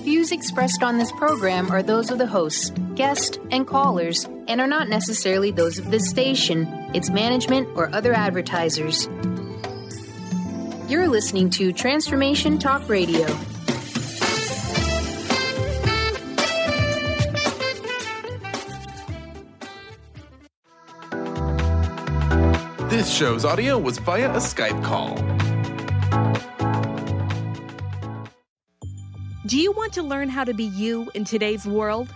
Views expressed on this program are those of the host, guest, and callers, and are not necessarily those of this station, its management, or other advertisers. You're listening to Transformation Talk Radio. This show's audio was via a Skype call. Do you want to learn how to be you in today's world?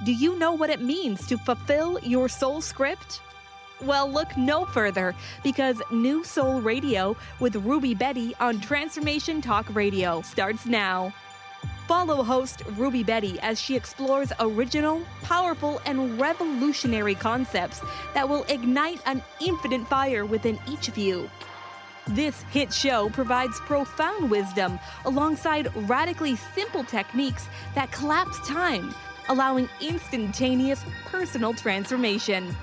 Do you know what it means to fulfill your soul script? Well, look no further, because New Soul Radio with Ruby Bedi on Transformation Talk Radio starts now. Follow host Ruby Bedi as she explores original, powerful, and revolutionary concepts that will ignite an infinite fire within each of you. This hit show provides profound wisdom alongside radically simple techniques that collapse time, allowing instantaneous personal transformation.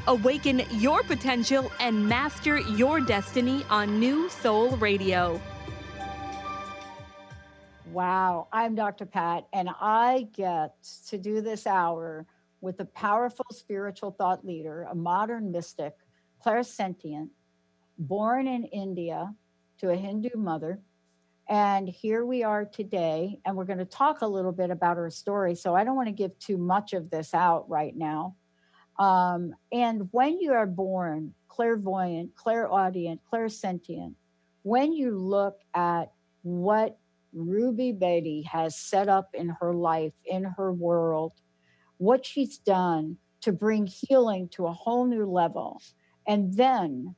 Awaken your potential and master your destiny on New Soul Radio. Wow, I'm Dr. Pat, and I get to do this hour with a powerful spiritual thought leader, a modern mystic, clairsentient, born in India to a Hindu mother. And here we are today, and we're going to talk a little bit about her story. So I don't want to give too much of this out right now. And when you are born clairvoyant, clairaudient, clairsentient, when you look at what Ruby Bedi has set up in her life, in her world, what she's done to bring healing to a whole new level, and then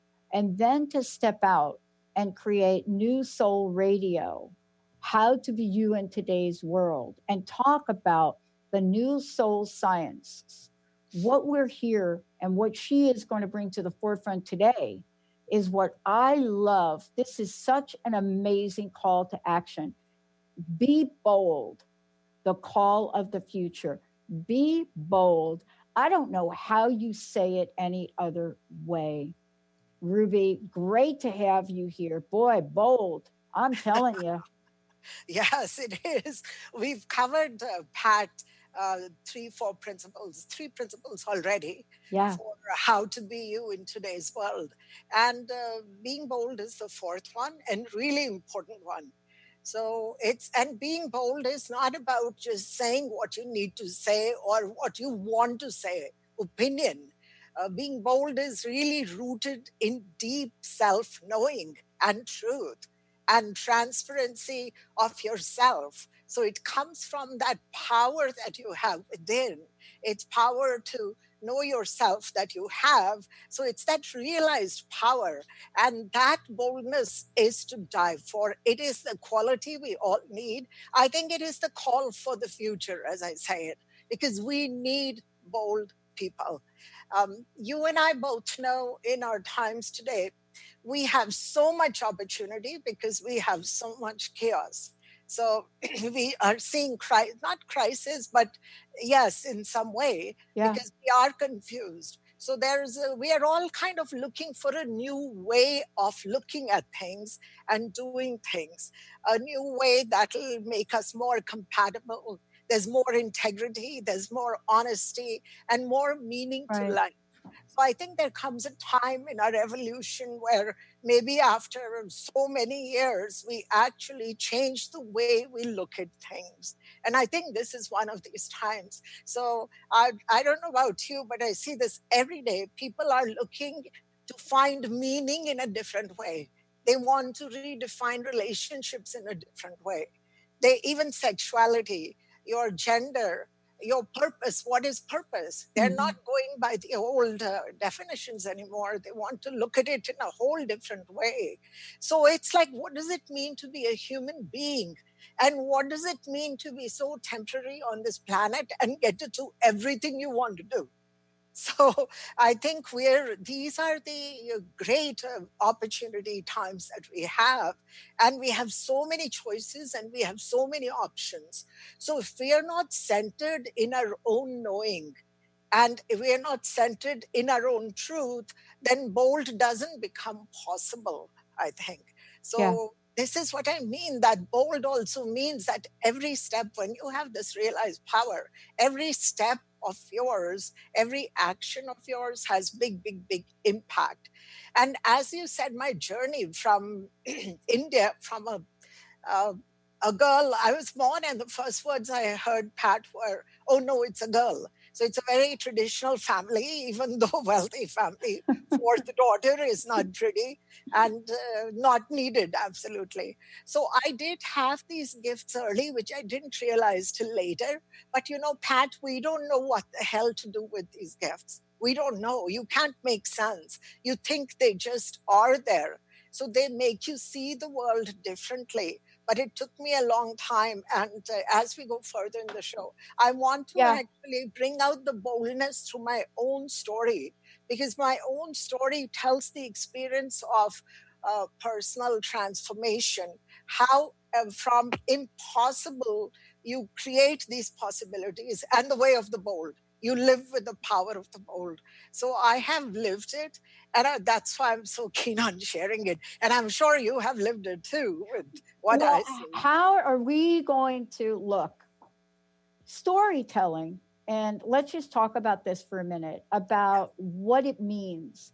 to step out and create New Soul Radio, how to be you in today's world, and talk about the new soul science. What we're here and what she is going to bring to the forefront today is what I love. This is such an amazing call to action. Be bold, the call of the future. Be bold. I don't know how you say it any other way. Ruby, great to have you here. Boy, bold. I'm telling you. Yes, it is. We've covered, Pat, three principles already for how to be you in today's world. And being bold is the fourth one and really important one. So being bold is not about just saying what you need to say or what you want to say, opinion. Being bold is really rooted in deep self-knowing and truth and transparency of yourself. So it comes from that power that you have within. It's power to know yourself that you have. So it's that realized power. And that boldness is to die for. It is the quality we all need. I think it is the call for the future, as I say it, because we need bold people. You and I both know in our times today, we have so much opportunity because we have so much chaos. So we are seeing not crisis, but yes, in some way, because we are confused. So we are all kind of looking for a new way of looking at things and doing things, a new way that will make us more compatible. There's more integrity, there's more honesty, and more meaning to life. So I think there comes a time in our evolution where maybe after so many years, we actually change the way we look at things. And I think this is one of these times. So I don't know about you, but I see this every day. People are looking to find meaning in a different way. They want to redefine relationships in a different way. Even sexuality, your gender, your purpose. What is purpose? They're not going by the old definitions anymore. They want to look at it in a whole different way. So it's like, what does it mean to be a human being? And what does it mean to be so temporary on this planet and get to do everything you want to do? So I think these are the great opportunity times that we have. And we have so many choices and we have so many options. So if we are not centered in our own knowing and if we are not centered in our own truth, then bold doesn't become possible, I think. So this is what I mean, that bold also means that every step, when you have this realized power, every step of yours, every action of yours has big, big, big impact. And as you said, my journey from India, from a girl, I was born, and the first words I heard, Pat, were, "Oh no, it's a girl." So it's a very traditional family, even though wealthy family. Fourth daughter is not pretty and not needed, absolutely. So I did have these gifts early, which I didn't realize till later. But Pat, we don't know what the hell to do with these gifts. We don't know. You can't make sense. You think they just are there. So they make you see the world differently. But it took me a long time. And as we go further in the show, I want to actually bring out the boldness through my own story, because my own story tells the experience of personal transformation, how from impossible you create these possibilities, and the way of the bold. You live with the power of the bold. So I have lived it, and that's why I'm so keen on sharing it. And I'm sure you have lived it too with what I see. How are we going to look? Storytelling, and let's just talk about this for a minute, about what it means.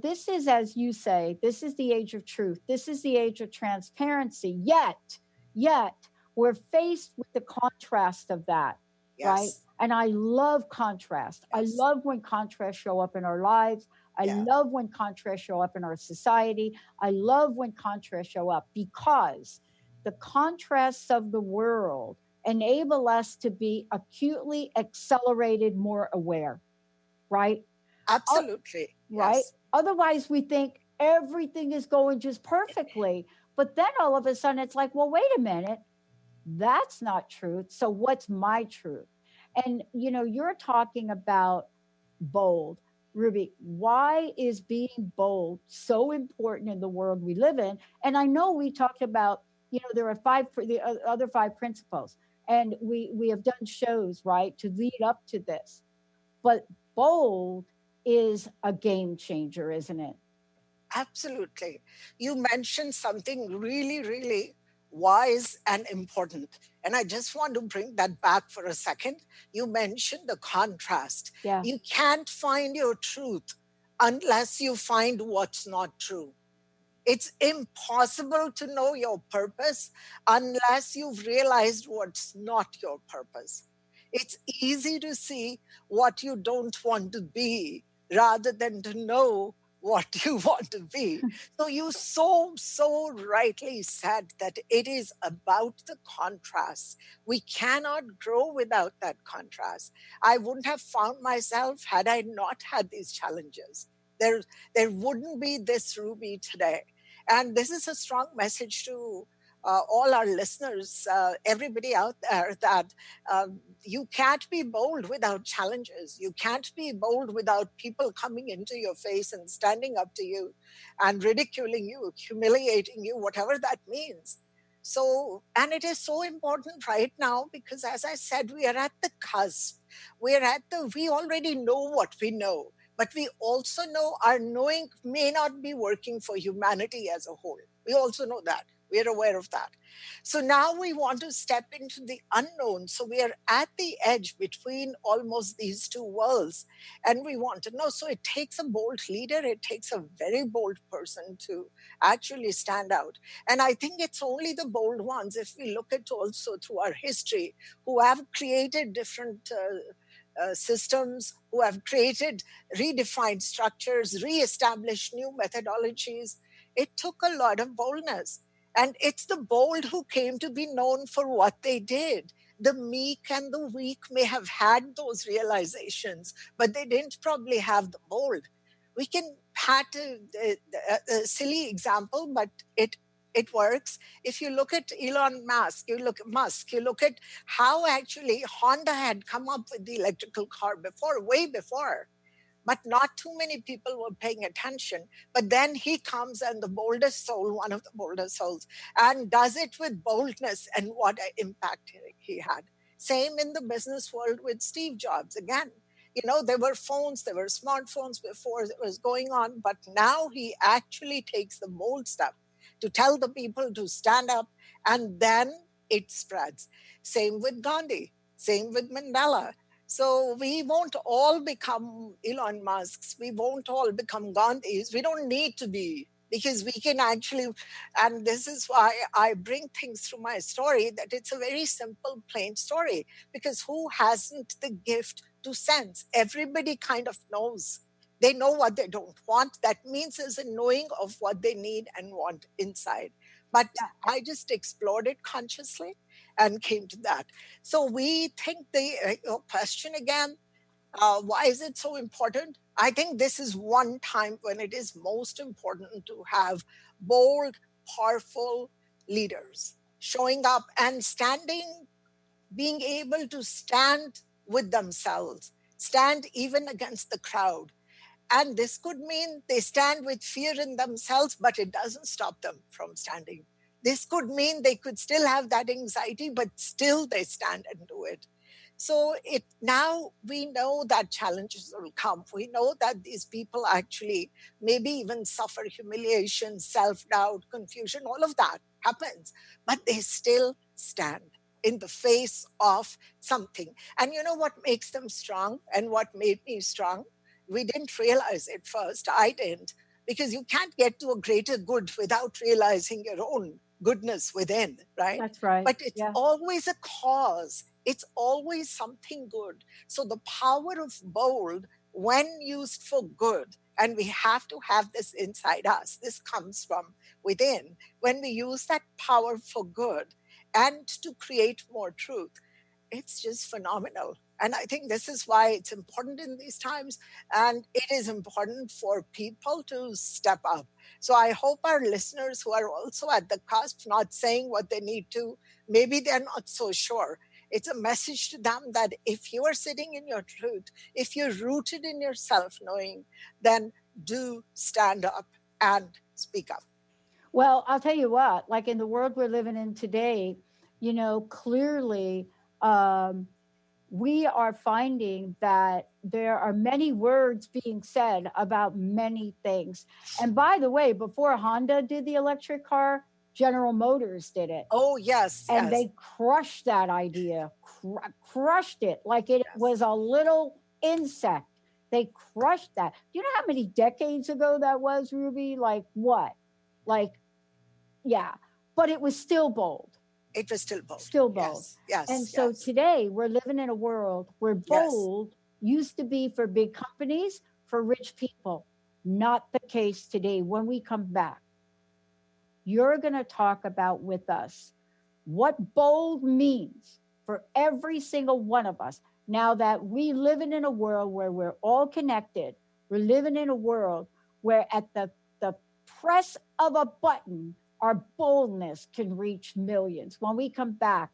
This is, as you say, this is the age of truth. This is the age of transparency. Yet, we're faced with the contrast of that, right? And I love contrast. I love when contrasts show up in our lives. I love when contrasts show up in our society. I love when contrasts show up, because the contrasts of the world enable us to be acutely accelerated, more aware, right? Absolutely. Right? Yes. Otherwise, we think everything is going just perfectly. But then all of a sudden, it's like, well, wait a minute. That's not truth. So what's my truth? And, you're talking about bold. Ruby, why is being bold so important in the world we live in? And I know we talked about, there are the other 5 principles, and we have done shows, right, to lead up to this. But bold is a game changer, isn't it? Absolutely. You mentioned something really, really wise and important. And I just want to bring that back for a second. You mentioned the contrast. Yeah. You can't find your truth unless you find what's not true. It's impossible to know your purpose unless you've realized what's not your purpose. It's easy to see what you don't want to be rather than to know what you want to be. So you so rightly said that it is about the contrast. We cannot grow without that contrast. I wouldn't have found myself had I not had these challenges. There wouldn't be this Ruby today. And this is a strong message to all our listeners, everybody out there, that you can't be bold without challenges. You can't be bold without people coming into your face and standing up to you and ridiculing you, humiliating you, whatever that means. So, and it is so important right now, because as I said, we are at the cusp. We already know what we know. But we also know our knowing may not be working for humanity as a whole. We also know that. We are aware of that. So now we want to step into the unknown. So we are at the edge between almost these two worlds. And we want to know. So it takes a bold leader. It takes a very bold person to actually stand out. And I think it's only the bold ones, if we look at also through our history, who have created different systems, who have created redefined structures, re-established new methodologies. It took a lot of boldness. And it's the bold who came to be known for what they did. The meek and the weak may have had those realizations, but they didn't probably have the bold. We can pat a silly example, but it works. If you look at Elon Musk, you look at how actually Honda had come up with the electrical car before, way before, but not too many people were paying attention. But then he comes, and the boldest soul, one of the boldest souls, and does it with boldness, and what an impact he had. Same in the business world with Steve Jobs. Again, there were phones, there were smartphones before it was going on, but now he actually takes the bold step to tell the people to stand up, and then it spreads. Same with Gandhi, same with Mandela. So we won't all become Elon Musks. We won't all become Gandhis. We don't need to be, because we can actually, and this is why I bring things through my story, that it's a very simple, plain story, because who hasn't the gift to sense? Everybody kind of knows. They know what they don't want. That means there's a knowing of what they need and want inside. But I just explored it consciously and came to that. So we think the question again, why is it so important? I think this is one time when it is most important to have bold, powerful leaders showing up and standing, being able to stand with themselves, stand even against the crowd. And this could mean they stand with fear in themselves, but it doesn't stop them from standing. This could mean they could still have that anxiety, but still they stand and do it. So now we know that challenges will come. We know that these people actually maybe even suffer humiliation, self-doubt, confusion, all of that happens, but they still stand in the face of something. And you know what makes them strong and what made me strong? We didn't realize it first. I didn't, because you can't get to a greater good without realizing your own goodness within, right? That's right. But it's always a cause. It's always something good. So the power of bold, when used for good, and we have to have this inside us, this comes from within, when we use that power for good and to create more truth, it's just phenomenal. And I think this is why it's important in these times. And it is important for people to step up. So I hope our listeners who are also at the cusp, not saying what they need to, maybe they're not so sure. It's a message to them that if you are sitting in your truth, if you're rooted in your self-knowing, then do stand up and speak up. Well, I'll tell you what, like in the world we're living in today, clearly, we are finding that there are many words being said about many things. And by the way, before Honda did the electric car, General Motors did it. Oh, yes. And they crushed that idea, crushed it like it was a little insect. They crushed that. Do you know how many decades ago that was, Ruby? Like what? But it was still bold. It was still bold. Still bold. Yes. And so today we're living in a world where bold used to be for big companies, for rich people. Not the case today. When we come back, you're going to talk about with us what bold means for every single one of us. Now that we living in a world where we're all connected, we're living in a world where at the press of a button, our boldness can reach millions. When we come back,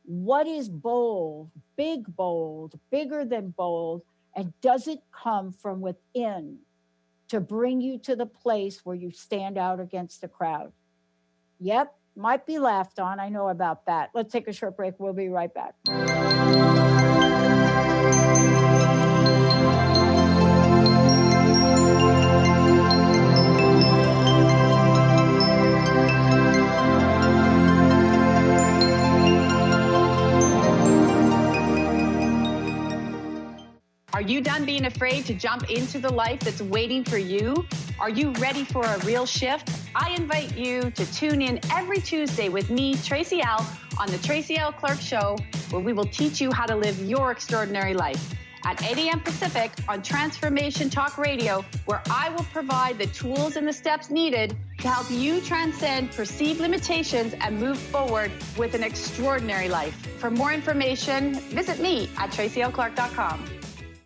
what is bold, bigger than bold, and does it come from within to bring you to the place where you stand out against the crowd? Yep, might be laughed on. I know about that. Let's take a short break. We'll be right back. Are you done being afraid to jump into the life that's waiting for you? Are you ready for a real shift? I invite you to tune in every Tuesday with me, Tracy L., on the Tracy L. Clark Show, where we will teach you how to live your extraordinary life. At 8 a.m. Pacific on Transformation Talk Radio, where I will provide the tools and the steps needed to help you transcend perceived limitations and move forward with an extraordinary life. For more information, visit me at tracylclark.com.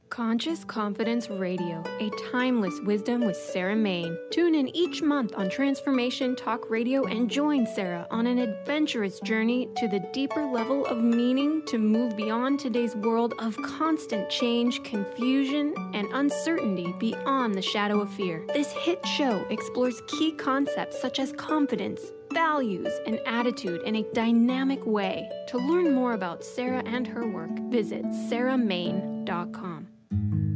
Conscious Confidence Radio, a timeless wisdom with Sarah Main. Tune in each month on Transformation Talk Radio and join Sarah on an adventurous journey to the deeper level of meaning to move beyond today's world of constant change, confusion, and uncertainty beyond the shadow of fear. This hit show explores key concepts such as confidence, values, and attitude in a dynamic way. To learn more about Sarah and her work, visit sarahmain.com.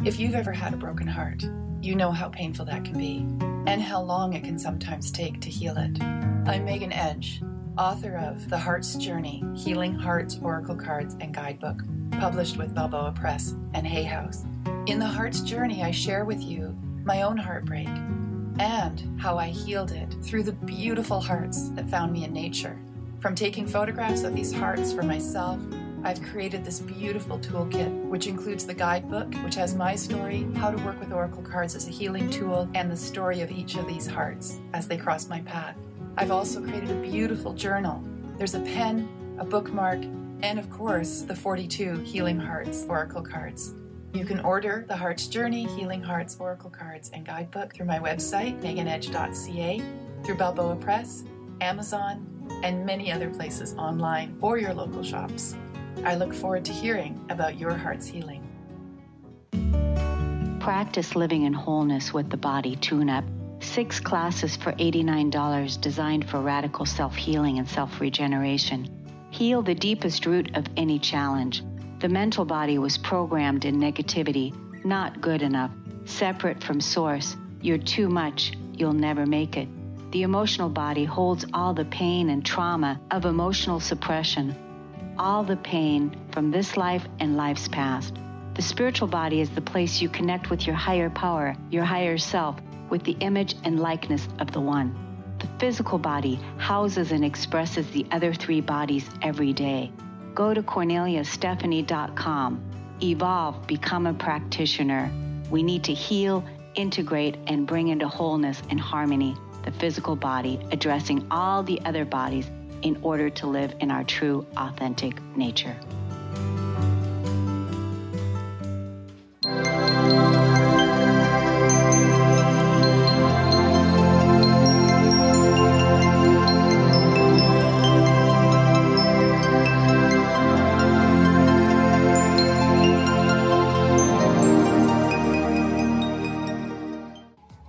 If you've ever had a broken heart, you know how painful that can be. and how long it can sometimes take to heal it. I'm Megan Edge, author of The Heart's Journey, Healing Hearts, Oracle Cards, and Guidebook, published with Balboa Press and Hay House. In The Heart's Journey, I share with you my own heartbreak and how I healed it through the beautiful hearts that found me in nature. From taking photographs of these hearts for myself, I've created this beautiful toolkit, which includes the guidebook, which has my story, how to work with oracle cards as a healing tool, and the story of each of these hearts as they cross my path. I've also created a beautiful journal. There's a pen, a bookmark, and of course, the 42 Healing Hearts oracle cards. You can order The Heart's Journey, Healing Hearts, Oracle Cards, and Guidebook through my website, meganedge.ca, through Balboa Press, Amazon, and many other places online or your local shops. I look forward to hearing about your heart's healing. Practice living in wholeness with the body tune-up. 6 classes for $89 designed for radical self-healing and self-regeneration. Heal the deepest root of any challenge. The mental body was programmed in negativity, not good enough, separate from source. You're too much, you'll never make it. The emotional body holds all the pain and trauma of emotional suppression, all the pain from this life and life's past. The spiritual body is the place you connect with your higher power, your higher self, with the image and likeness of the One. The physical body houses and expresses the other 3 bodies every day. Go to CorneliaStephanie.com. Evolve, become a practitioner. We need to heal, integrate, and bring into wholeness and harmony the physical body, addressing all the other bodies in order to live in our true, authentic nature.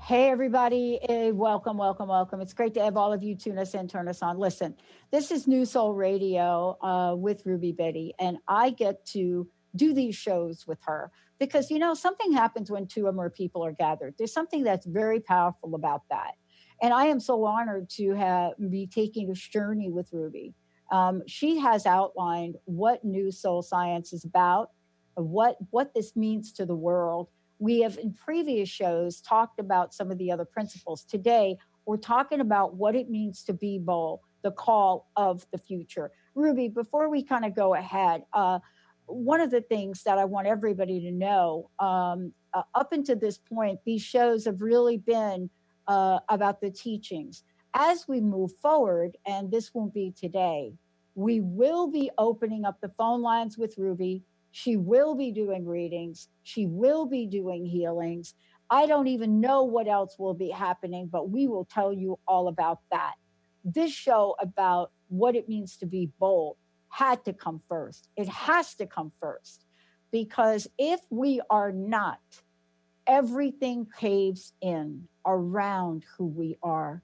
Hey, everybody. Welcome, welcome, welcome. It's great to have all of you tune us in, turn us on. Listen, this is New Soul Radio with Ruby Bedi, and I get to do these shows with her because, you know, something happens when 2 or more people are gathered. There's something that's very powerful about that. And I am so honored to be taking this journey with Ruby. She has outlined what New Soul Science is about, what this means to the world. We have in previous shows talked about some of the other principles. Today, we're talking about what it means to be bold, the call of the future. Ruby, before we kind of go ahead, one of the things that I want everybody to know, up until this point, these shows have really been about the teachings. As we move forward, and this won't be today, we will be opening up the phone lines with Ruby. She will be doing readings. She will be doing healings. I don't even know what else will be happening, but we will tell you all about that. This show about what it means to be bold had to come first. It has to come first, because if we are not, everything caves in around who we are.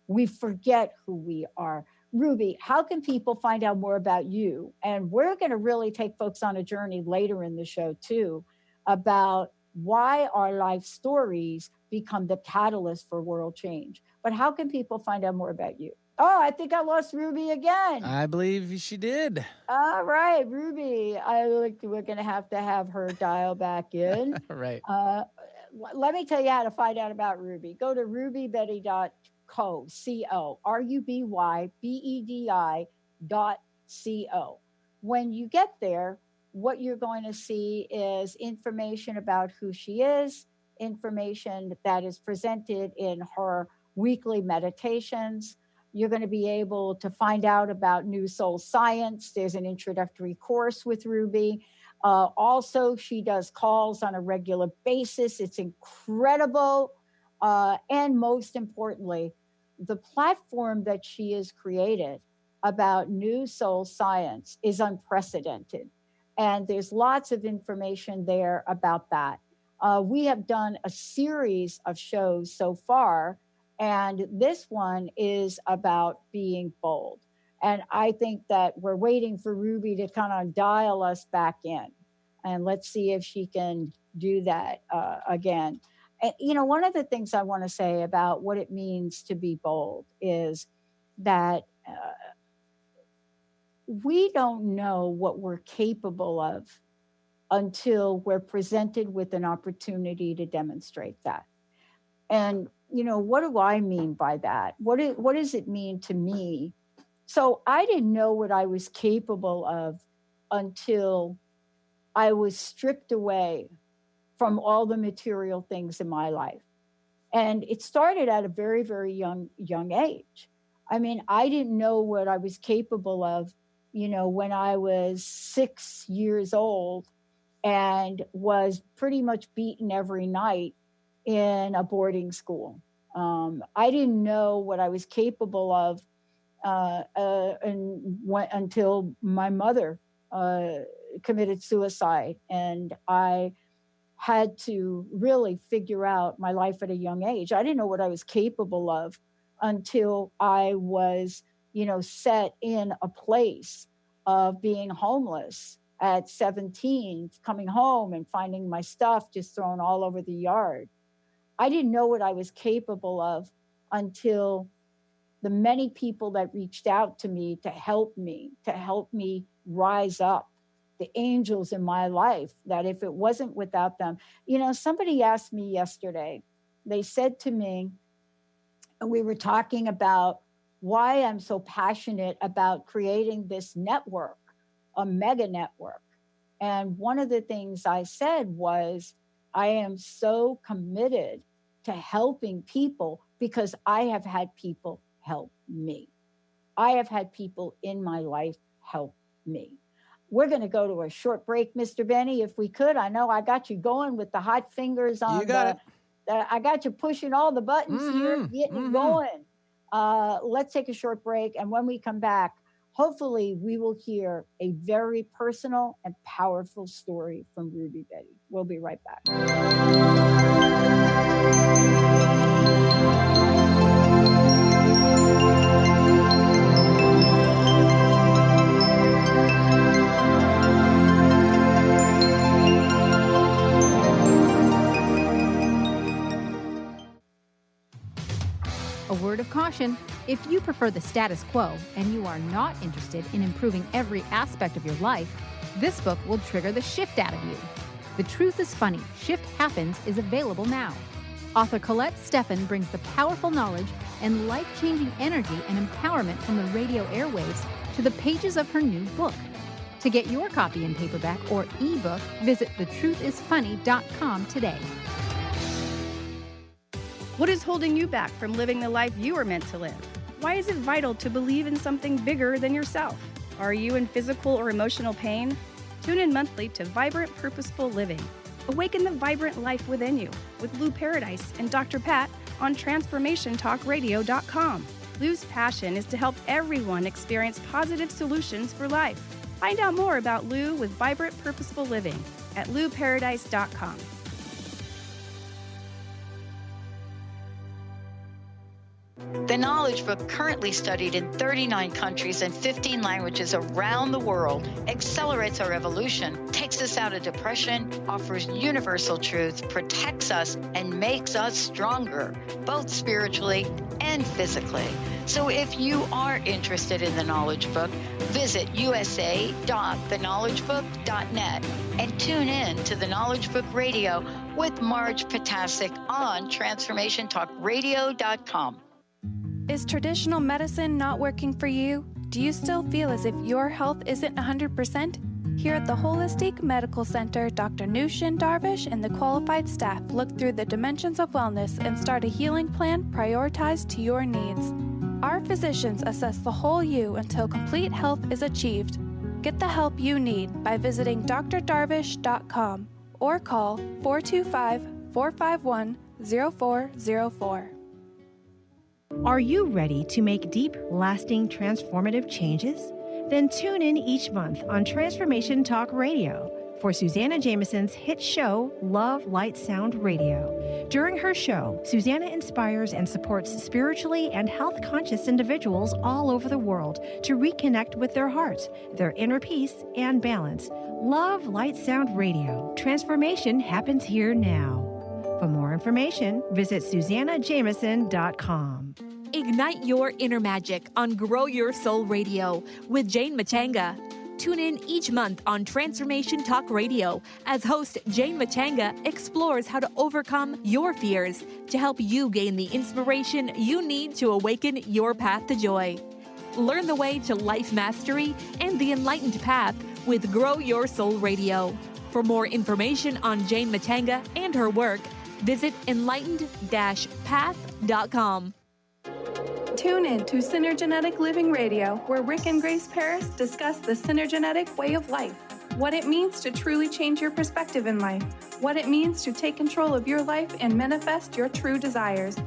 We forget who we are. Ruby, how can people find out more about you? And we're going to really take folks on a journey later in the show, too, about why our life stories become the catalyst for world change. But how can people find out more about you? Oh, I think I lost Ruby again. I believe she did. All right, Ruby. We're going to have her dial back in. Right. Let me tell you how to find out about Ruby. Go to rubybedi.co, RUBYBEDI.co. When you get there, what you're going to see is information about who she is, information that is presented in her weekly meditations. You're going to be able to find out about New Soul Science. There's an introductory course with Ruby. Also, she does calls on a regular basis. It's incredible. And most importantly, the platform that she has created about New Soul Science is unprecedented. And there's lots of information there about that. We have done a series of shows so far, and this one is about being bold. And I think that we're waiting for Ruby to kind of dial us back in. And let's see if she can do that again. And, one of the things I want to say about what it means to be bold is that we don't know what we're capable of until we're presented with an opportunity to demonstrate that. And, what do I mean by that? What does it mean to me? So I didn't know what I was capable of until I was stripped away from all the material things in my life. And it started at a very, very young age. I mean, I didn't know what I was capable of, when I was 6 years old and was pretty much beaten every night in a boarding school. I didn't know what I was capable of until my mother committed suicide, and I had to really figure out my life at a young age. I didn't know what I was capable of until I was, set in a place of being homeless at 17, coming home and finding my stuff just thrown all over the yard. I didn't know what I was capable of until the many people that reached out to me to help me rise up, the angels in my life, that if it wasn't without them, somebody asked me yesterday, they said to me, and we were talking about why I'm so passionate about creating this network, a mega network. And one of the things I said was, I am so committed to helping people because I have had people help me. I have had people in my life help me. We're going to go to a short break, Mr. Benny, if we could. I know I got you going with the hot fingers on I got you pushing all the buttons here, getting it going. Let's take a short break. And when we come back, hopefully we will hear a very personal and powerful story from Ruby Bedi. We'll be right back. A word of caution, if you prefer the status quo and you are not interested in improving every aspect of your life, this book will trigger the shift out of you. The Truth is Funny, Shift Happens is available now. Author Colette Steffen brings the powerful knowledge and life-changing energy and empowerment from the radio airwaves to the pages of her new book. To get your copy in paperback or ebook, visit thetruthisfunny.com today. What is holding you back from living the life you are meant to live? Why is it vital to believe in something bigger than yourself? Are you in physical or emotional pain? Tune in monthly to Vibrant Purposeful Living. Awaken the vibrant life within you with Lou Paradise and Dr. Pat on TransformationTalkRadio.com. Lou's passion is to help everyone experience positive solutions for life. Find out more about Lou with Vibrant Purposeful Living at LouParadise.com. The Knowledge Book, currently studied in 39 countries and 15 languages around the world, accelerates our evolution, takes us out of depression, offers universal truth, protects us, and makes us stronger, both spiritually and physically. So if you are interested in the Knowledge Book, visit usa.theknowledgebook.net and tune in to the Knowledge Book Radio with Marge Potasic on TransformationTalkRadio.com. Is traditional medicine not working for you? Do you still feel as if your health isn't 100%? Here at the Holistic Medical Center, Dr. Nushin Darvish and the qualified staff look through the dimensions of wellness and start a healing plan prioritized to your needs. Our physicians assess the whole you until complete health is achieved. Get the help you need by visiting drdarvish.com or call 425-451-0404. Are you ready to make deep, lasting, transformative changes? Then tune in each month on Transformation Talk Radio for Susanna Jameson's hit show, Love, Light, Sound Radio. During her show, Susanna inspires and supports spiritually and health-conscious individuals all over the world to reconnect with their hearts, their inner peace, and balance. Love, Light, Sound Radio. Transformation happens here now. For more information, visit SusannaJameson.com. Ignite your inner magic on Grow Your Soul Radio with Jane Matanga. Tune in each month on Transformation Talk Radio as host Jane Matanga explores how to overcome your fears to help you gain the inspiration you need to awaken your path to joy. Learn the way to life mastery and the enlightened path with Grow Your Soul Radio. For more information on Jane Matanga and her work, visit enlightened-path.com. Tune in to Synergenetic Living Radio, where Rick and Grace Paris discuss the synergenetic way of life, what it means to truly change your perspective in life, what it means to take control of your life and manifest your true desires.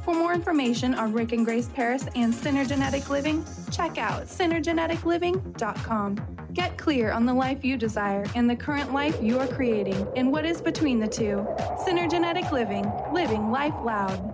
For more information on Rick and Grace Paris and Synergenetic Living, check out synergeneticliving.com. Get clear on the life you desire and the current life you are creating and what is between the two. Synergenetic Living, living life loud.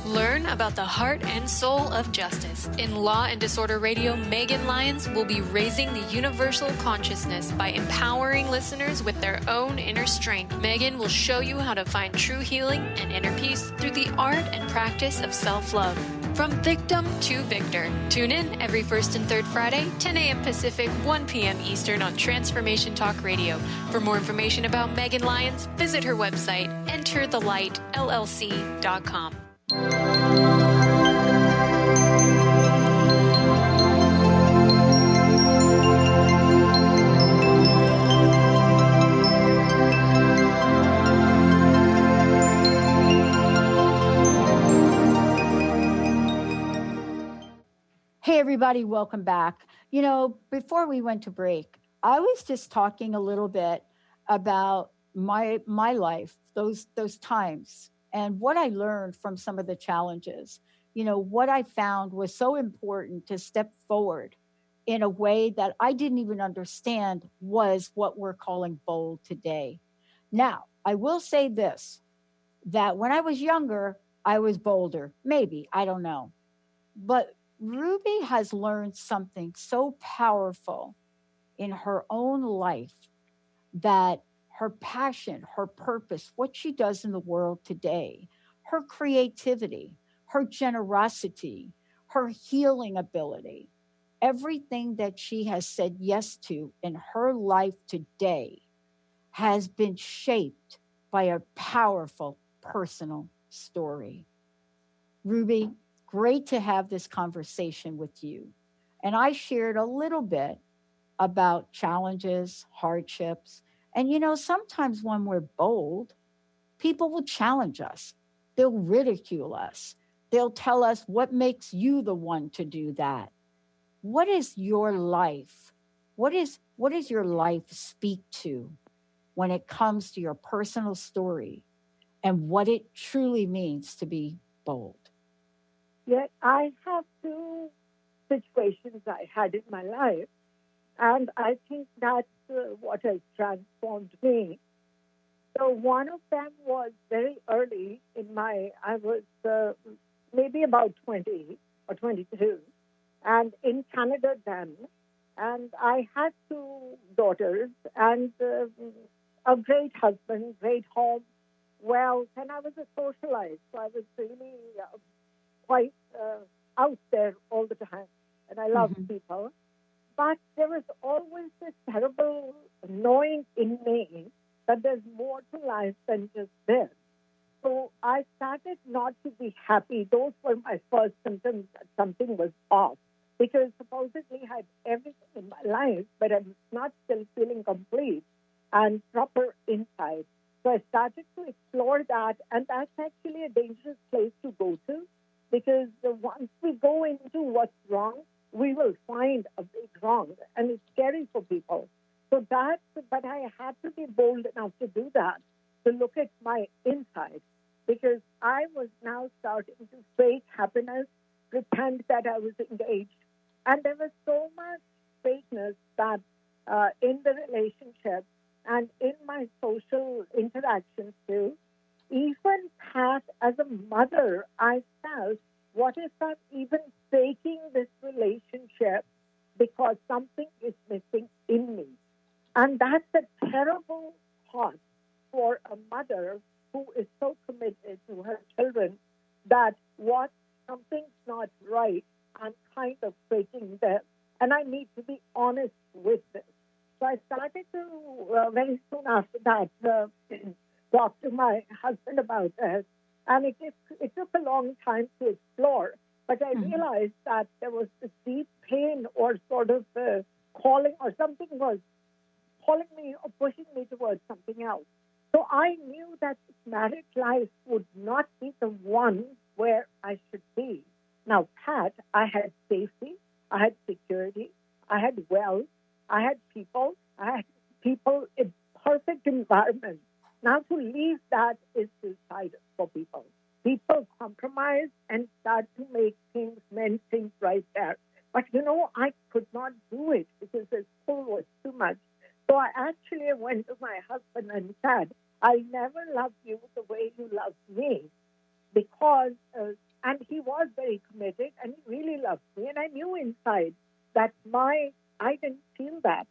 Learn about the heart and soul of justice. In Law and Disorder Radio, Megan Lyons will be raising the universal consciousness by empowering listeners with their own inner strength. Megan will show you how to find true healing and inner peace through the art and practice of self-love. From victim to victor. Tune in every first and third Friday, 10 a.m. Pacific, 1 p.m. Eastern on Transformation Talk Radio. For more information about Megan Lyons, visit her website, enterthelightllc.com. Hey, everybody, welcome back. You know, before we went to break, I was just talking a little bit about my life, those times, and what I learned from some of the challenges. You know, what I found was so important to step forward in a way that I didn't even understand was what we're calling bold today. Now, I will say this, that when I was younger, I was bolder. Maybe, I don't know. But Ruby has learned something so powerful in her own life, that her passion, her purpose, what she does in the world today, her creativity, her generosity, her healing ability, everything that she has said yes to in her life today has been shaped by a powerful personal story. Ruby, great to have this conversation with you. And I shared a little bit about challenges, hardships. And, you know, sometimes when we're bold, people will challenge us. They'll ridicule us. They'll tell us, what makes you the one to do that? What is your life? What is your life speak to when it comes to your personal story and what it truly means to be bold? Yet I have two situations I had in my life, and I think that's what has transformed me. So one of them was very early in I was maybe about 20 or 22, and in Canada then, and I had two daughters and a great husband, great home, wealth, and I was a socialite, so I was really quite out there all the time, and I loved people. But there was always this terrible knowing in me that there's more to life than just this. So I started not to be happy. Those were my first symptoms that something was off, because supposedly I had everything in my life, but I was not still feeling complete and proper inside. So I started to explore that, and that's actually a dangerous place to go to, because once we go into what's wrong, we will find a big wrong, and it's scary for people. So but I had to be bold enough to do that, to look at my inside, because I was now starting to fake happiness, pretend that I was engaged. And there was so much fakeness that in the relationship and in my social interactions too, even Pat, as a mother, I felt, what if I'm even faking this relationship because something is missing in me? And that's a terrible thought. for a mother who is so committed to her children that what something's not right, I'm kind of breaking them. And I need to be honest with this. So I started to, very soon after that, talk to my husband about this. And it took a long time to explore. But I realized that there was this deep pain or sort of calling, or something was calling me or pushing me towards something else. So I knew that married life would not be the one where I should be. Now, Pat, I had safety, I had security, I had wealth, I had people in perfect environment. Now to leave that is suicidal for people. People compromise and start to make things, mend things right there. But I could not do it because the pull was too much. So I actually went to my husband and said, I'll never love you the way you love me, because, and he was very committed and he really loved me. And I knew inside that I didn't feel that.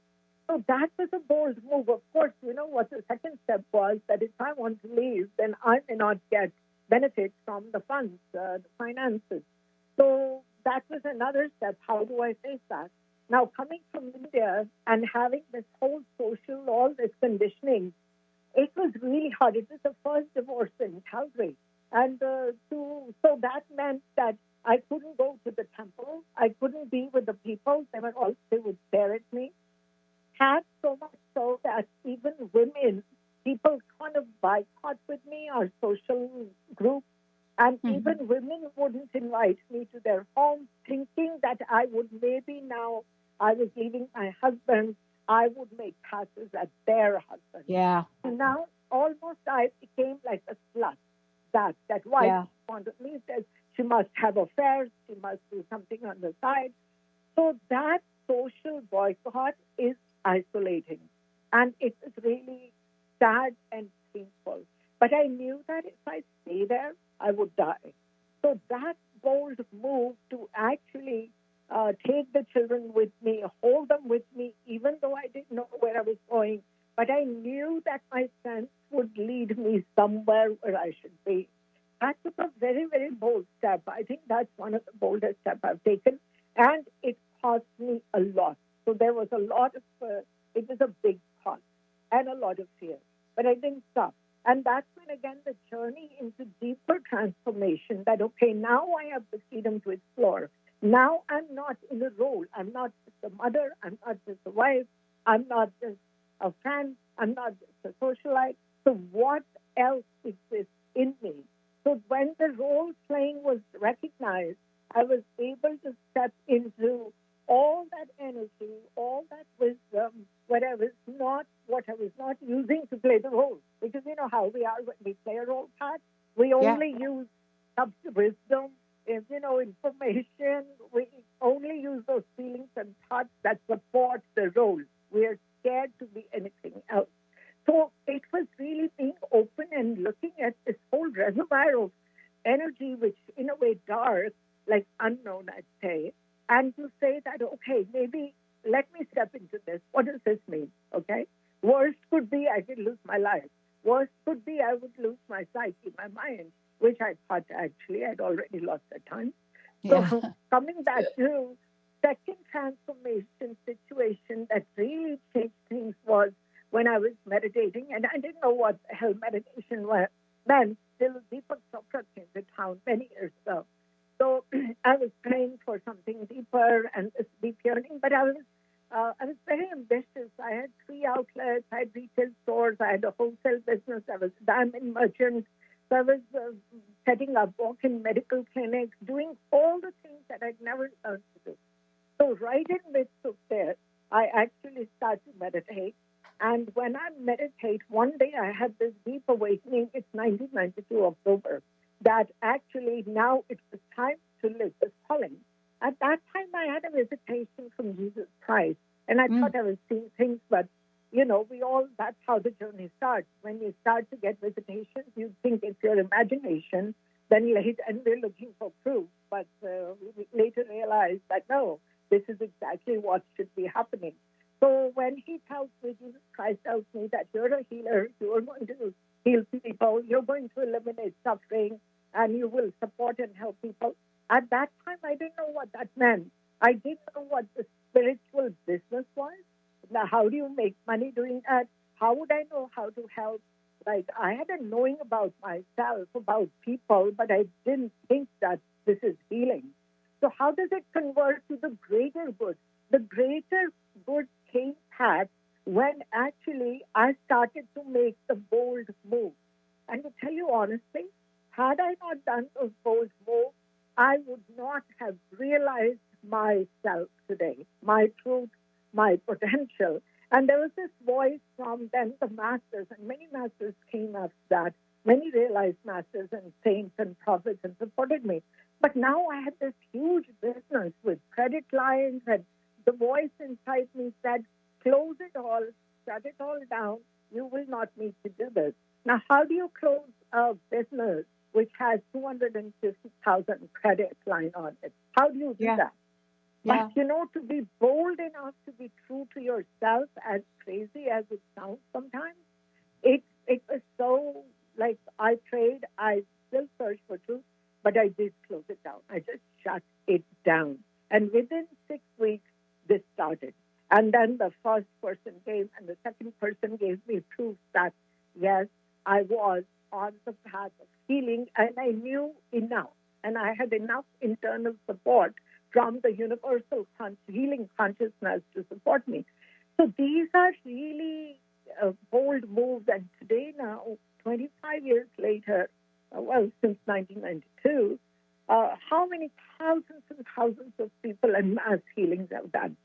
So that was a bold move. Of course, what the second step was, that if I want to leave, then I may not get benefits from the funds, the finances. So that was another step. How do I face that? Now, coming from India and having this whole social, all this conditioning, it was really hard. It was the first divorce in Calgary. And so that meant that I couldn't go to the temple. I couldn't be with the people. They would stare at me. Had so much so that even women, people kind of boycott with me, our social group. And even women wouldn't invite me to their homes, thinking that I would maybe, now I was leaving my husband, I would make passes at their husband. Yeah. And now almost I became like a slut. That wife wanted me, says she must have affairs, she must do something on the side. So that social boycott is isolating. And it is really sad and painful. But I knew that if I stay there, I would die. So that bold move to actually take the children with me, hold them with me, even though I didn't know where I was going, but I knew that my sense would lead me somewhere where I should be. That was a very, very bold step. I think that's one of the boldest steps I've taken, and it cost me a lot. So there was a lot of, it was a big cost and a lot of fear, but I didn't stop. And that's when, again, the journey into deeper transformation, that, okay, now I have the freedom to explore. Now I'm not in a role. I'm not just a mother. I'm not just a wife. I'm not just a friend. I'm not just a socialite. So what else exists in me? So when the role playing was recognized, I was able to step into all that energy, all that wisdom, what I was not using to play the role. Because you know how we are when we play a role part. We only use wisdom, information. We only use those feelings and thoughts that support the role. We are scared to be anything else. So it was really being open and looking at this whole reservoir of energy, which in a way dark, like unknown, I'd say, and to say that, okay, maybe let me step into this. What does this mean? Okay. Worst could be I could lose my life. Worst could be I would lose my psyche, my mind, which I thought actually I'd already lost at times. Yeah. So coming back to second transformation situation that really changed things was when I was meditating, and I didn't know what the hell meditation meant till Deepak Chopra came to town many years ago. So I was praying for something deeper and this deep yearning, but I was very ambitious. I had 3 outlets, I had retail stores, I had a wholesale business, I was a diamond merchant. So I was setting up walk-in medical clinics, doing all the things that I'd never learned to do. So right in the midst of this, I actually started to meditate. And when I meditate, one day I had this deep awakening. It's 1992 October. That actually now it's the time to live this calling. At that time, I had a visitation from Jesus Christ. And I thought I was seeing things, but, that's how the journey starts. When you start to get visitations, you think it's your imagination, then later, and we're looking for proof. But we later realized that, no, this is exactly what should be happening. So when he tells me, Jesus Christ tells me that you're a healer, you're going to heal people, you're going to eliminate suffering, and you will support and help people. At that time, I didn't know what that meant. I didn't know what the spiritual business was. Now, how do you make money doing that? How would I know how to help? Like, I had a knowing about myself, about people, but I didn't think that this is healing. So how does it convert to the greater good? The greater good came, Pat, when actually I started to make the bold move. And to tell you honestly, had I not done those bold moves, I would not have realized myself today, my truth, my potential. And there was this voice from then the masters, and many masters came after that. Many realized masters and saints and prophets and supported me. But now I had this huge business with credit lines, and the voice inside me said, close it all, shut it all down. You will not need to do this. Now, how do you close a business which has 250,000 credit line on it? How do you do that? Yeah. But, to be bold enough to be true to yourself, as crazy as it sounds sometimes, it was so, like, I prayed, I still search for truth, but I did close it down. I just shut it down. And within 6 weeks, this started. And then the first person came, and the second person gave me proof that, yes, I was on the path of healing, and I knew enough. And I had enough internal support from the universal healing consciousness to support me. So these are really bold moves. And today now, 25 years later, since 1992, how many thousands and thousands of people and mass healings have done?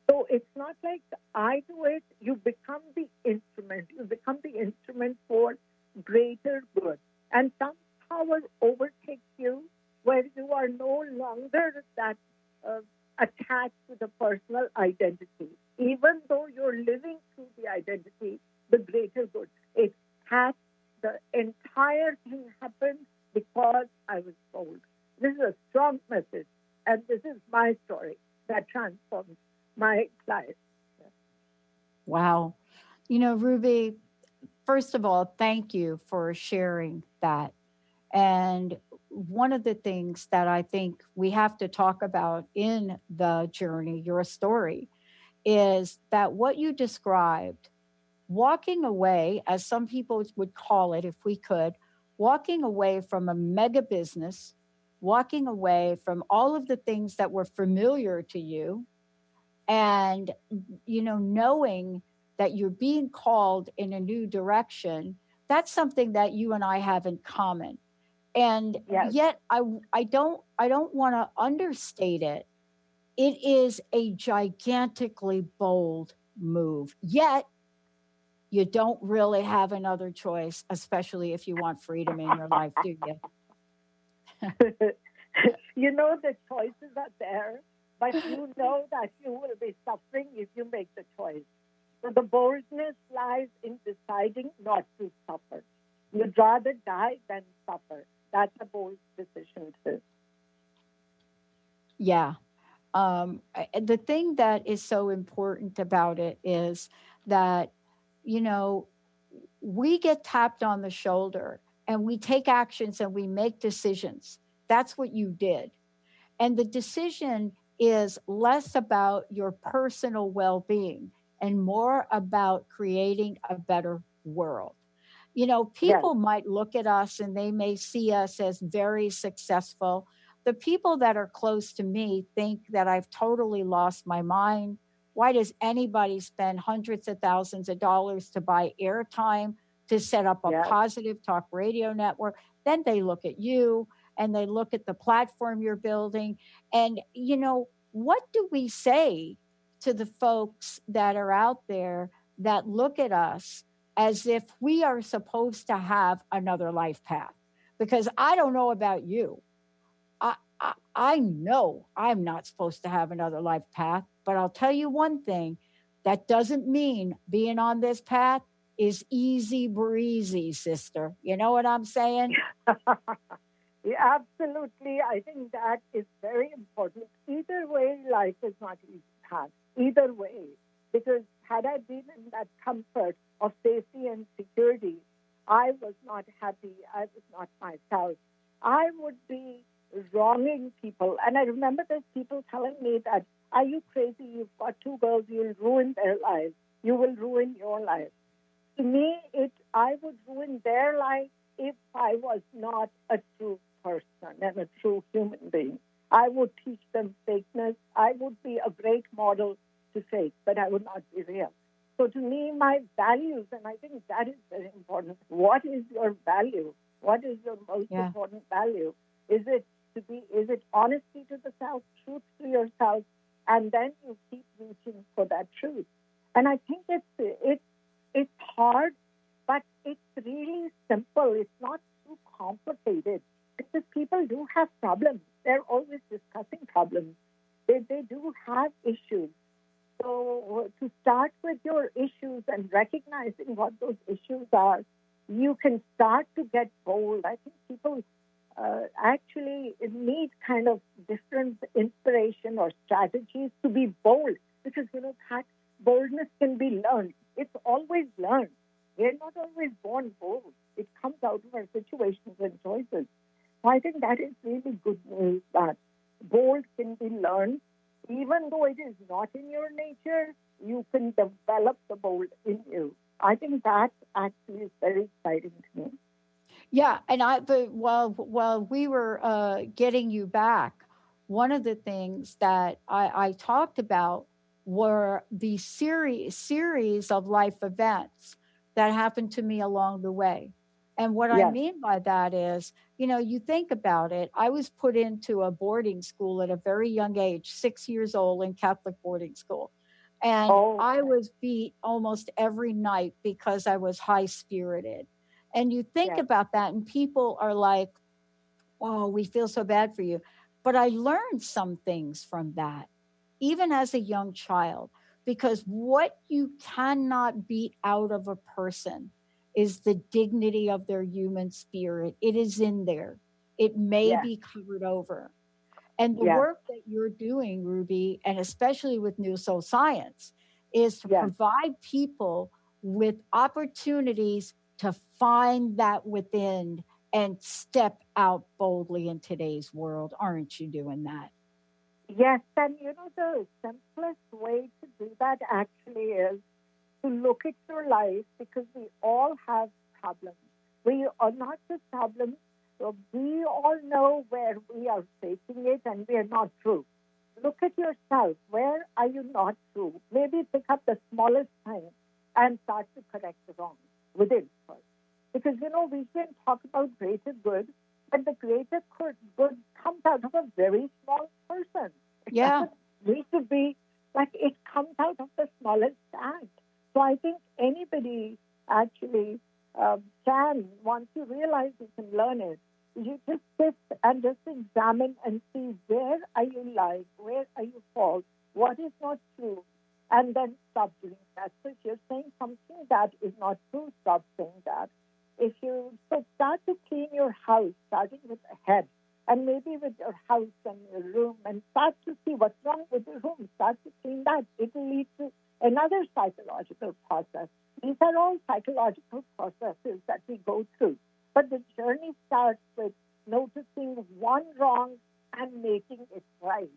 So it's not like I do it. You become the instrument. You become the instrument for greater good. And some power overtakes you where you are no longer that attached to the personal identity. Even though you're living through the identity, the greater good. It has the entire thing happened because I was bold. This is a strong message, and this is my story that transformed my life. Wow. Ruby, first of all, thank you for sharing that. And one of the things that I think we have to talk about in the journey, your story, is that what you described, walking away, as some people would call it, if we could, walking away from a mega business, walking away from all of the things that were familiar to you, and, knowing that you're being called in a new direction, that's something that you and I have in common. And yet I don't want to understate it. It is a gigantically bold move. Yet you don't really have another choice, especially if you want freedom in your life, do you? The choices are there, but you know that you will be suffering if you make the choice. So the boldness lies in deciding not to suffer. You'd rather die than suffer. That's a bold decision too. Yeah. The thing that is so important about it is that, we get tapped on the shoulder and we take actions and we make decisions. That's what you did. And the decision is less about your personal well-being and more about creating a better world. People might look at us and they may see us as very successful. The people that are close to me think that I've totally lost my mind. Why does anybody spend hundreds of thousands of dollars to buy airtime, to set up a positive talk radio network? Then they look at you and they look at the platform you're building. And, what do we say to the folks that are out there that look at us as if we are supposed to have another life path? Because I don't know about you. I know I'm not supposed to have another life path, but I'll tell you one thing. That doesn't mean being on this path is easy breezy, sister. You know what I'm saying? Yeah, absolutely. I think that is very important. Either way, life is not easy path. Either way. because had I been in that comfort of safety and security, I was not happy. I was not myself. I would be wronging people. And I remember there's people telling me that, are you crazy? You've got 2 girls. You'll ruin their lives. You will ruin your life. To me, I would ruin their life if I was not a true person and a true human being. I would teach them fakeness. I would be a great model to fake, but I would not be real. So to me, my values, and I think that is very important. What is your value? What is your most important value? Is it honesty to the self, truth to yourself, and then you keep reaching for that truth? And I think it's hard, but it's really simple. It's not too complicated because people do have problems. They're always discussing problems. They do have issues. So to start with your issues and recognizing what those issues are, you can start to get bold. I think people actually need kind of different inspiration or strategies to be bold because, that boldness can be learned. It's always learned. We're not always born bold. It comes out of our situations and choices. So I think that is really good news that bold can be learned. Even though it is not in your nature, you can develop the bold in you. I think that actually is very exciting to me. Yeah, and while we were getting you back, one of the things that I talked about were the series of life events that happened to me along the way. And what I mean by that is, you think about it. I was put into a boarding school at a very young age, 6 years old, in Catholic boarding school. And I was beat almost every night because I was high-spirited. And you think about that, and people are like, oh, we feel so bad for you. But I learned some things from that, even as a young child, because what you cannot beat out of a person is the dignity of their human spirit. It is in there. It may be covered over. And the work that you're doing, Ruby, and especially with New Soul Science, is to provide people with opportunities to find that within and step out boldly in today's world. Aren't you doing that? Yes, and the simplest way to do that actually is to look at your life, because we all have problems. We are not just problems. So we all know where we are facing it and we are not true. Look at yourself. Where are you not true? Maybe pick up the smallest thing and start to correct the wrong within first. Because, we can talk about greater good, but the greater good comes out of a very small person. It doesn't need to be like it comes out of the smallest act. So I think anybody actually can, once you realize you can learn it, you just sit and just examine and see where are you lying, where are you false, what is not true, and then stop doing that. So if you're saying something that is not true, stop saying that. So start to clean your house, starting with the head, and maybe with your house and your room, and start to see what's wrong with your room. Start to clean that. It will lead to another psychological process. These are all psychological processes that we go through. But the journey starts with noticing one wrong and making it right.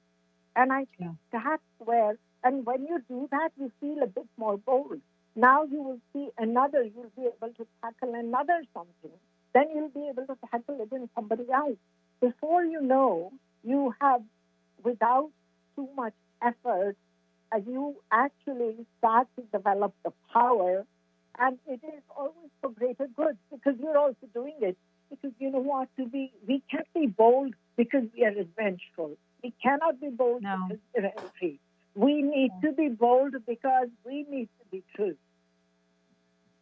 And I think that's where, and when you do that, you feel a bit more bold. Now you will see another, you'll be able to tackle another something. Then you'll be able to tackle it in somebody else. Before you know, you have, without too much effort, you actually start to develop the power. And it is always for greater good, because you're also doing it. Because you know what, we can't be bold because we are revengeful. We cannot be bold because we're angry. We need to be bold because we need to be true.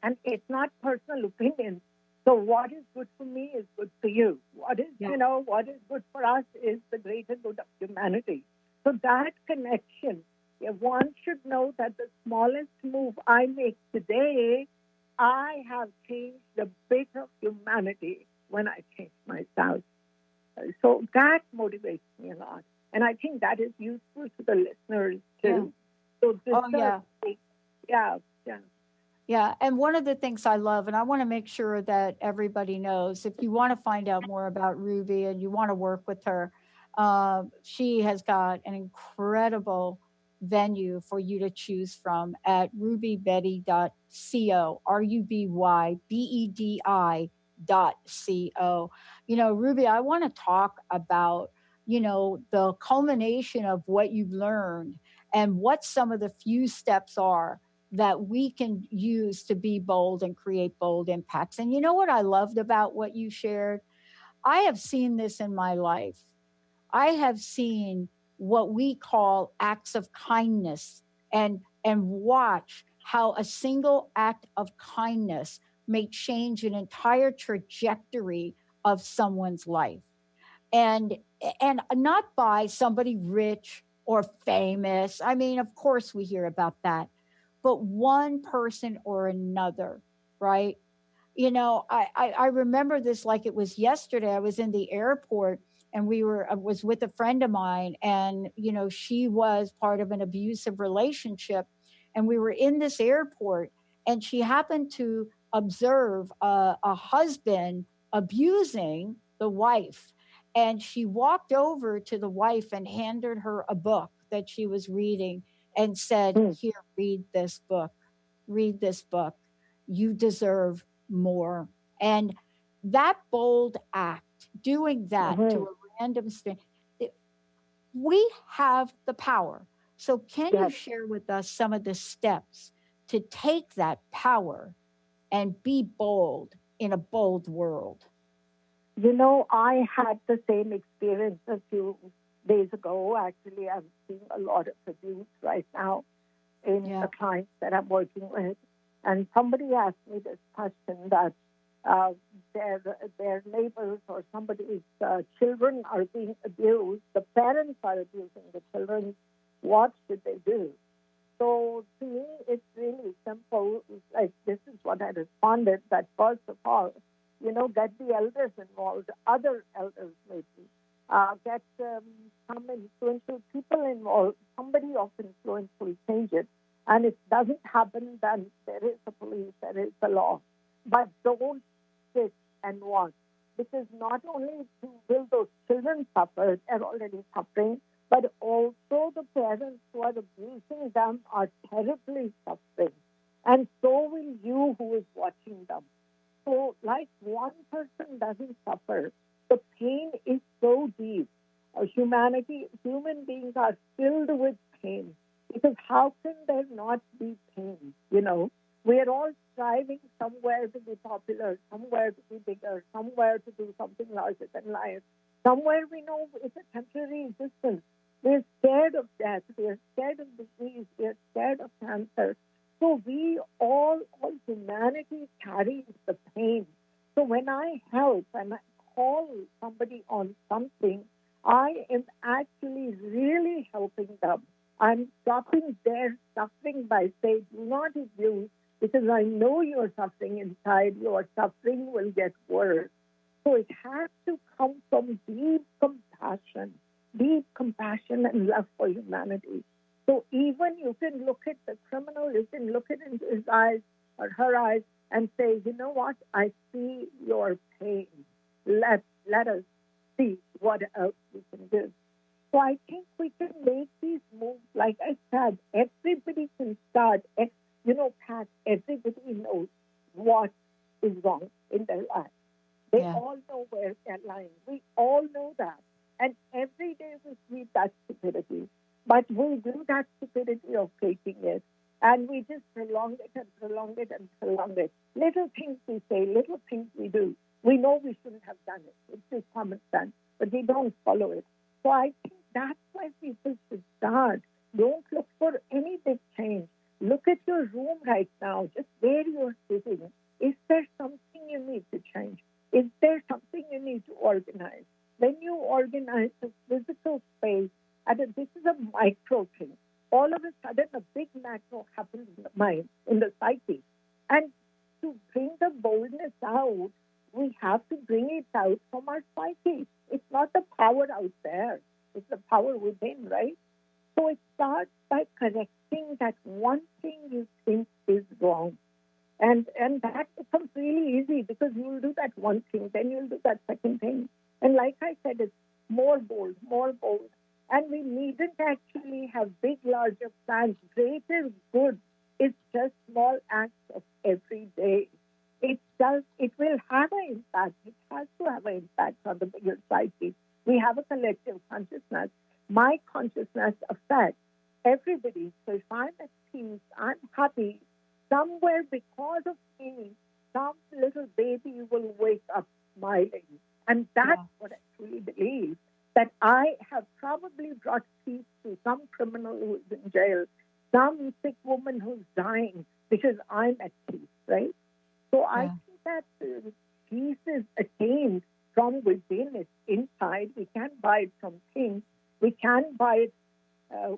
And it's not personal opinion. So what is good for me is good for you. What is, what is good for us is the greater good of humanity. So that connection, one should know that the smallest move I make today, I have changed a bit of humanity when I change myself. So that motivates me a lot. And I think that is useful to the listeners too. So this Yeah. Yeah, and one of the things I love, and I want to make sure that everybody knows, if you want to find out more about Ruby and you want to work with her, she has got an incredible venue for you to choose from at rubybedi.co, RUBYBEDI.co. Ruby, I want to talk about, the culmination of what you've learned and what some of the few steps are that we can use to be bold and create bold impacts. And you know what I loved about what you shared? I have seen this in my life. I have seen what we call acts of kindness and watch how a single act of kindness may change an entire trajectory of someone's life. And and not by somebody rich or famous. I mean, of course we hear about that, but one person or another, right? I remember this like it was yesterday. I was in the airport and I was with a friend of mine, and she was part of an abusive relationship, and we were in this airport, and she happened to observe a husband abusing the wife, and she walked over to the wife and handed her a book that she was reading and said, "Here, read this book. Read this book. You deserve more." And that bold act, doing that to a random stranger, we have the power. So can you share with us some of the steps to take that power and be bold in a bold world? I had the same experience a few days ago. Actually, I'm seeing a lot of abuse right now in the clients that I'm working with. And somebody asked me this question that their neighbors or somebody's children are being abused. The parents are abusing the children. What should they do? So to me, it's really simple. Like, this is what I responded, that first of all, get the elders involved, other elders maybe. Get some influential people involved. Somebody of influence will change it. And if it doesn't happen, then there is a police, there is a law. But don't sit and watch. Because not only will those children suffer, they're already suffering, but also the parents who are abusing them are terribly suffering. And so will you who is watching them. So like one person doesn't suffer, the pain is so deep. Human beings are filled with pain. Because how can there not be pain? We are all striving somewhere to be popular, somewhere to be bigger, somewhere to do something larger than life. Somewhere we know it's a temporary existence. We're scared of death. We're scared of disease. We're scared of cancer. So we all humanity carries the pain. So when I help and I call somebody on something, I am actually really helping them. I'm stopping their suffering by saying, do not abuse, because I know you're suffering inside. Your suffering will get worse. So it has to come from deep compassion and love for humanity. So even you can look at the criminal, you can look at into his eyes or her eyes and say, you know what, I see your pain. Let us see what else we can do. So I think we can make these moves. Like I said, everybody can start. Pat, everybody knows what is wrong in their life. They all know where they're lying. We all know that. And every day we see that stupidity. But we do that stupidity of faking it. And we just prolong it and prolong it and prolong it. Little things we say, little things we do. We know we shouldn't have done it. It's just common sense. But we don't follow it. So I think that's why people should start. Don't look for any big change. Look at your room right now, just where you're sitting. Is there something you need to change? Is there something you need to organize? When you organize the physical space, this is a micro thing. All of a sudden, a big macro happens in the mind, in the psyche. And to bring the boldness out, we have to bring it out from our psyche. It's not the power out there. It's the power within, right? So it starts by correcting admitting that one thing you think is wrong. And that becomes really easy because you'll do that one thing, then you'll do that second thing. And like I said, it's more bold, more bold. And we needn't actually have big, larger plans. Greater good is just small acts of every day. It will have an impact. It has to have an impact on the bigger psyche. We have a collective consciousness. My consciousness affects everybody. So if I'm at peace, I'm happy, somewhere because of me, some little baby will wake up smiling. And that's what I truly believe, that I have probably brought peace to some criminal who's in jail, some sick woman who's dying because I'm at peace, right? So I think that peace is attained from within. It's inside. We can't buy it from things. We can't buy it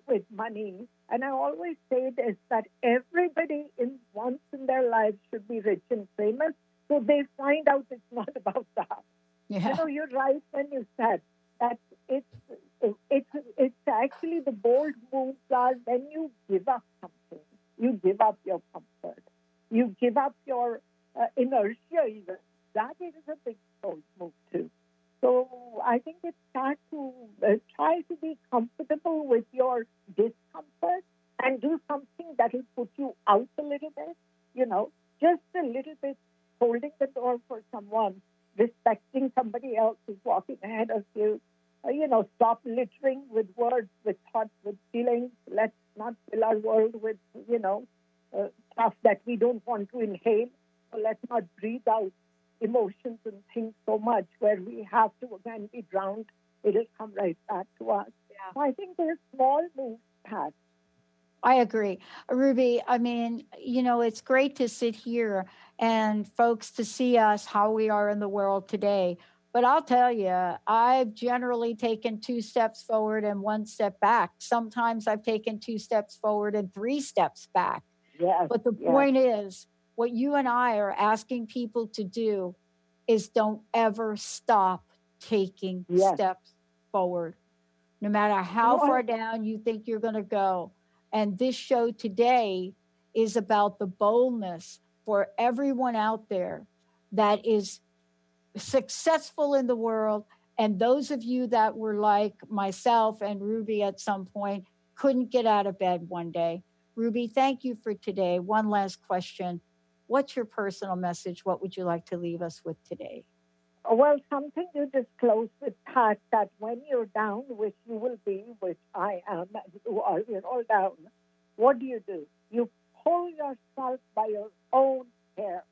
with money. And I always say this, that everybody once in their lives should be rich and famous, so they find out it's not about that. Yeah. You know, you're right when you said that it's actually the bold moves are when you give up something. You give up your comfort. You give up your inertia even. That is a big bold move too. So I think it's start to try to be comfortable with your discomfort and do something that will put you out a little bit, you know, just a little bit, holding the door for someone, respecting somebody else who's walking ahead of you, stop littering with words, with thoughts, with feelings. Let's not fill our world with, stuff that we don't want to inhale. So let's not breathe out emotions and things so much where we have to again be drowned. It'll come right back to us. Yeah. So I think there's small moves, Pat. I agree. Ruby, I mean, it's great to sit here and folks to see us how we are in the world today. But I'll tell you, I've generally taken 2 steps forward and 1 step back. Sometimes I've taken 2 steps forward and 3 steps back. Yes, but the point is, what you and I are asking people to do is don't ever stop taking steps forward, no matter how far down you think you're going to go. And this show today is about the boldness for everyone out there that is successful in the world. And those of you that were like myself and Ruby at some point couldn't get out of bed one day. Ruby, thank you for today. One last question. What's your personal message? What would you like to leave us with today? Well, something you disclosed with Pat, that when you're down, which you will be, which I am, and you are, we're all down, what do? You pull yourself by your own hair.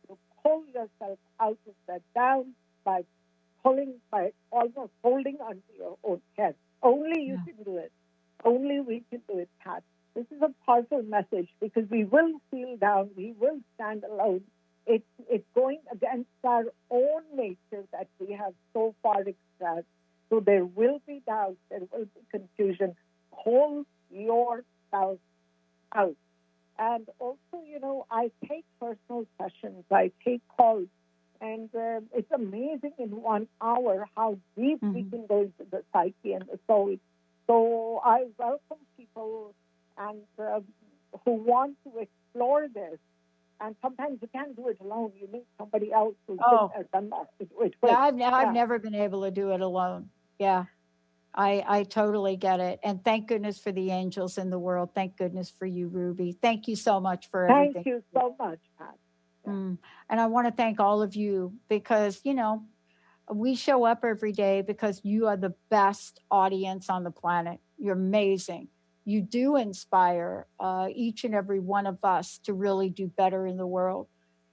You pull yourself out of that down by almost holding onto your own head. Only you can do it. Only we can do it, Pat. This is a powerful message because we will feel down. We will stand alone. It's going against our own nature that we have so far expressed. So there will be doubt. There will be confusion. Hold yourself out. And also, I take personal sessions. I take calls. And it's amazing in 1 hour how deep we can go into the psyche and the soul. So I welcome people and who want to explore this. And sometimes you can't do it alone. You need somebody else who's done that to do it. Yeah, I've never been able to do it alone. Yeah, I totally get it. And thank goodness for the angels in the world. Thank goodness for you, Ruby. Thank you so much for everything. Thank you so much, Pat. And I want to thank all of you because, we show up every day because you are the best audience on the planet. You're amazing. You do inspire each and every one of us to really do better in the world.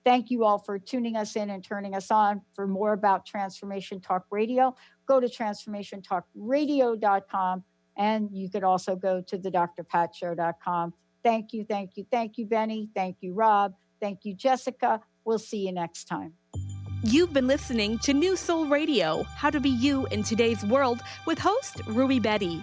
Thank you all for tuning us in and turning us on. For more about Transformation Talk Radio, go to transformationtalkradio.com, and you could also go to thedrpatshow.com. Thank you, thank you, thank you, Benny. Thank you, Rob. Thank you, Jessica. We'll see you next time. You've been listening to New Soul Radio, How to Be You in Today's World, with host Ruby Bedi.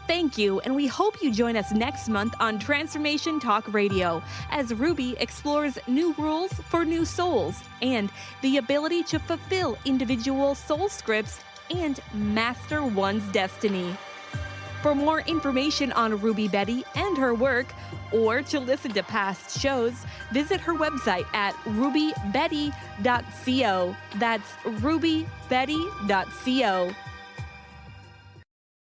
Thank you, and we hope you join us next month on Transformation Talk Radio as Ruby explores new rules for new souls and the ability to fulfill individual soul scripts and master one's destiny. For more information on Ruby Bedi and her work, or to listen to past shows, visit her website at rubybedi.co. That's rubybedi.co.